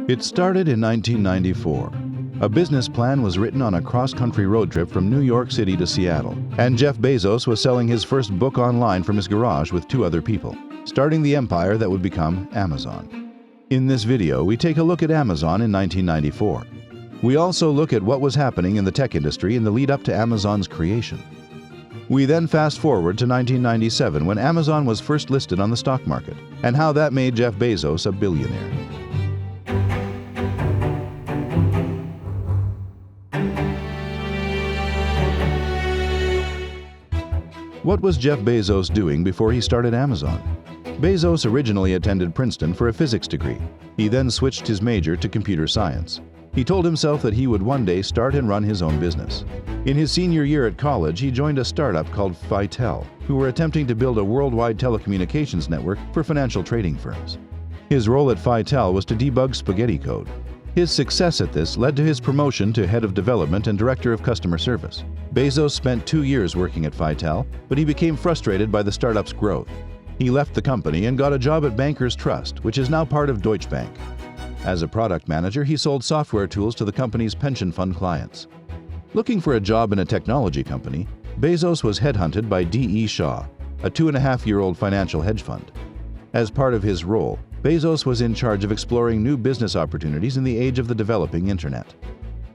It started in 1994. A business plan was written on a cross-country road trip from New York City to Seattle, and Jeff Bezos was selling his first book online from his garage with 2 other people, starting the empire that would become Amazon. In this video, we take a look at Amazon in 1994. We also look at what was happening in the tech industry in the lead up to Amazon's creation. We then fast forward to 1997 when Amazon was first listed on the stock market, and how that made Jeff Bezos a billionaire. What was Jeff Bezos doing before he started Amazon? Bezos originally attended Princeton for a physics degree. He then switched his major to computer science. He told himself that he would one day start and run his own business. In his senior year at college, he joined a startup called Fitel, who were attempting to build a worldwide telecommunications network for financial trading firms. His role at Fitel was to debug spaghetti code. His success at this led to his promotion to head of development and director of customer service. Bezos spent 2 years working at Fitel, but he became frustrated by the startup's growth. He left the company and got a job at Bankers Trust, which is now part of Deutsche Bank. As a product manager, he sold software tools to the company's pension fund clients. Looking for a job in a technology company, Bezos was headhunted by D.E. Shaw, a 2.5-year-old financial hedge fund. As part of his role, Bezos was in charge of exploring new business opportunities in the age of the developing internet.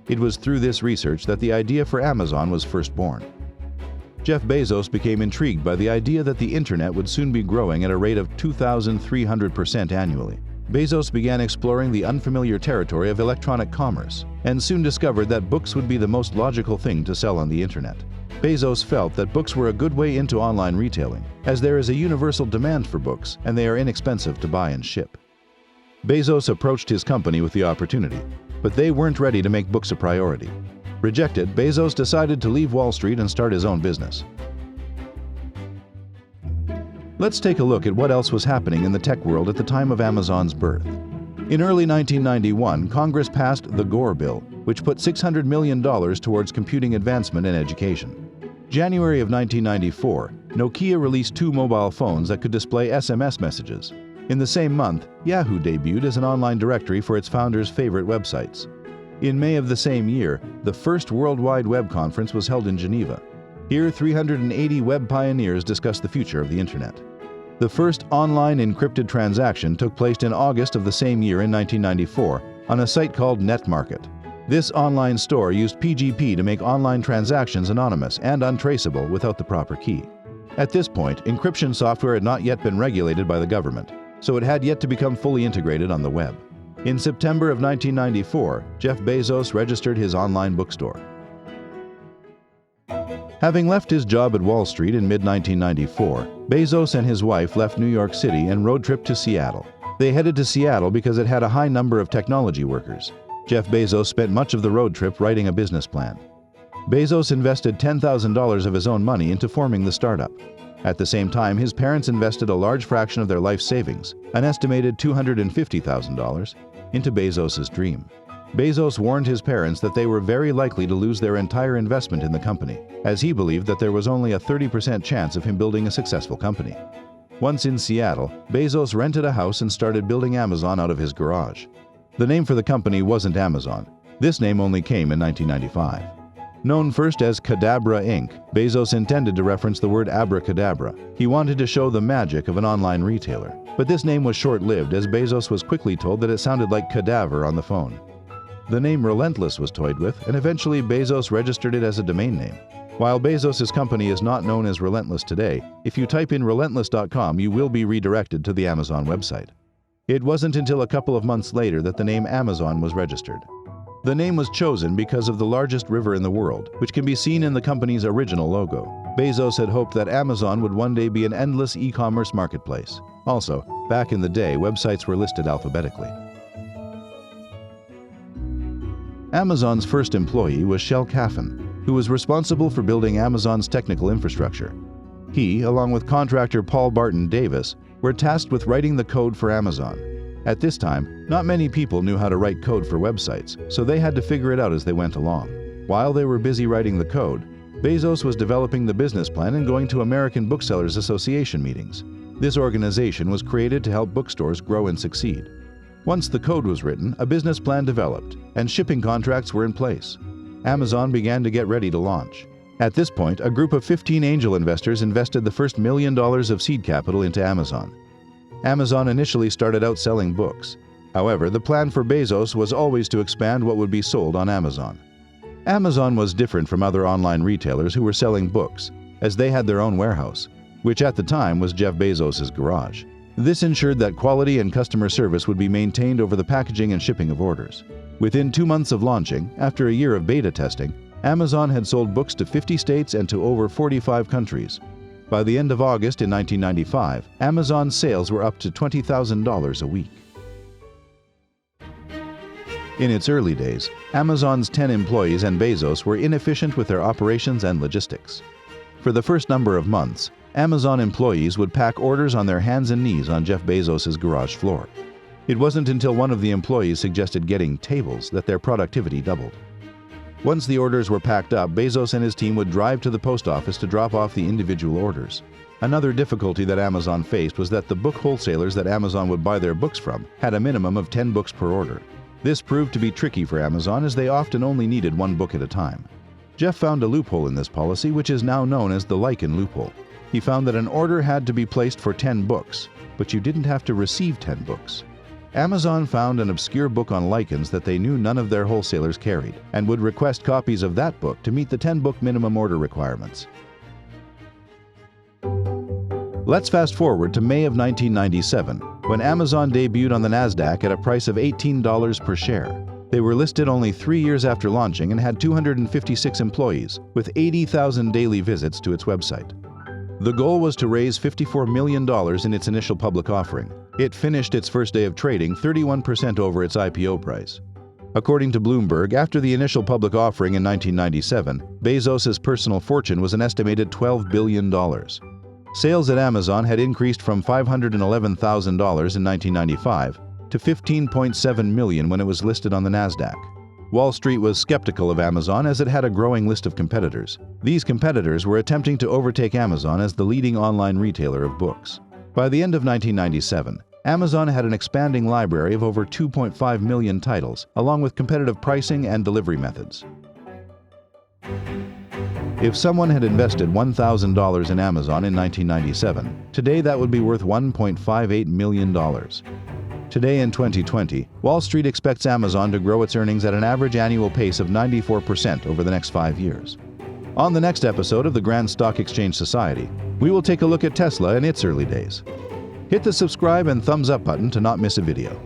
It was through this research that the idea for Amazon was first born. Jeff Bezos became intrigued by the idea that the internet would soon be growing at a rate of 2,300% annually. Bezos began exploring the unfamiliar territory of electronic commerce, and soon discovered that books would be the most logical thing to sell on the internet. Bezos felt that books were a good way into online retailing, as there is a universal demand for books and they are inexpensive to buy and ship. Bezos approached his company with the opportunity, but they weren't ready to make books a priority. Rejected, Bezos decided to leave Wall Street and start his own business. Let's take a look at what else was happening in the tech world at the time of Amazon's birth. In early 1991, Congress passed the Gore Bill, which put $600 million towards computing advancement and education. January of 1994, Nokia released 2 mobile phones that could display SMS messages. In the same month, Yahoo debuted as an online directory for its founders' favorite websites. In May of the same year, the first World Wide Web conference was held in Geneva. Here, 380 web pioneers discussed the future of the internet. The first online encrypted transaction took place in August of the same year in 1994 on a site called NetMarket. This online store used PGP to make online transactions anonymous and untraceable without the proper key. At this point, encryption software had not yet been regulated by the government, so it had yet to become fully integrated on the web. In September of 1994, Jeff Bezos registered his online bookstore. Having left his job at Wall Street in mid-1994, Bezos and his wife left New York City and road tripped to Seattle. They headed to Seattle because it had a high number of technology workers. Jeff Bezos spent much of the road trip writing a business plan. Bezos invested $10,000 of his own money into forming the startup. At the same time, his parents invested a large fraction of their life savings, an estimated $250,000, into Bezos's dream. Bezos warned his parents that they were very likely to lose their entire investment in the company, as he believed that there was only a 30% chance of him building a successful company. Once in Seattle, Bezos rented a house and started building Amazon out of his garage. The name for the company wasn't Amazon. This name only came in 1995. Known first as Cadabra Inc., Bezos intended to reference the word abracadabra. He wanted to show the magic of an online retailer. But this name was short-lived, as Bezos was quickly told that it sounded like cadaver on the phone. The name Relentless was toyed with, and eventually Bezos registered it as a domain name. While Bezos' company is not known as Relentless today, if you type in relentless.com, you will be redirected to the Amazon website. It wasn't until a couple of months later that the name Amazon was registered. The name was chosen because of the largest river in the world, which can be seen in the company's original logo. Bezos had hoped that Amazon would one day be an endless e-commerce marketplace. Also, back in the day, websites were listed alphabetically. Amazon's first employee was Shel Caffin, who was responsible for building Amazon's technical infrastructure. He, along with contractor Paul Barton Davis, were tasked with writing the code for Amazon. At this time, not many people knew how to write code for websites, so they had to figure it out as they went along. While they were busy writing the code, Bezos was developing the business plan and going to American Booksellers Association meetings. This organization was created to help bookstores grow and succeed. Once the code was written, a business plan developed, and shipping contracts were in place. Amazon began to get ready to launch. At this point, a group of 15 angel investors invested the first $1 million of seed capital into Amazon. Amazon initially started out selling books. However, the plan for Bezos was always to expand what would be sold on Amazon. Amazon was different from other online retailers who were selling books, as they had their own warehouse, which at the time was Jeff Bezos' garage. This ensured that quality and customer service would be maintained over the packaging and shipping of orders. Within 2 months of launching, after a year of beta testing, Amazon had sold books to 50 states and to over 45 countries. By the end of August in 1995, Amazon's sales were up to $20,000 a week. In its early days, Amazon's 10 employees and Bezos were inefficient with their operations and logistics. For the first number of months, Amazon employees would pack orders on their hands and knees on Jeff Bezos' garage floor. It wasn't until one of the employees suggested getting tables that their productivity doubled. Once the orders were packed up, Bezos and his team would drive to the post office to drop off the individual orders. Another difficulty that Amazon faced was that the book wholesalers that Amazon would buy their books from had a minimum of 10 books per order. This proved to be tricky for Amazon as they often only needed 1 book at a time. Jeff found a loophole in this policy, which is now known as the Lycan loophole. He found that an order had to be placed for 10 books, but you didn't have to receive 10 books. Amazon found an obscure book on lichens that they knew none of their wholesalers carried, and would request copies of that book to meet the 10-book minimum order requirements. Let's fast forward to May of 1997, when Amazon debuted on the NASDAQ at a price of $18 per share. They were listed only 3 years after launching and had 256 employees, with 80,000 daily visits to its website. The goal was to raise $54 million in its initial public offering. It finished its first day of trading 31% over its IPO price. According to Bloomberg, after the initial public offering in 1997, Bezos' personal fortune was an estimated $12 billion. Sales at Amazon had increased from $511,000 in 1995 to $15.7 million when it was listed on the NASDAQ. Wall Street was skeptical of Amazon as it had a growing list of competitors. These competitors were attempting to overtake Amazon as the leading online retailer of books. By the end of 1997, Amazon had an expanding library of over 2.5 million titles, along with competitive pricing and delivery methods. If someone had invested $1,000 in Amazon in 1997, today that would be worth $1.58 million. Today in 2020, Wall Street expects Amazon to grow its earnings at an average annual pace of 94% over the next 5 years. On the next episode of the Grand Stock Exchange Society, we will take a look at Tesla in its early days. Hit the subscribe and thumbs up button to not miss a video.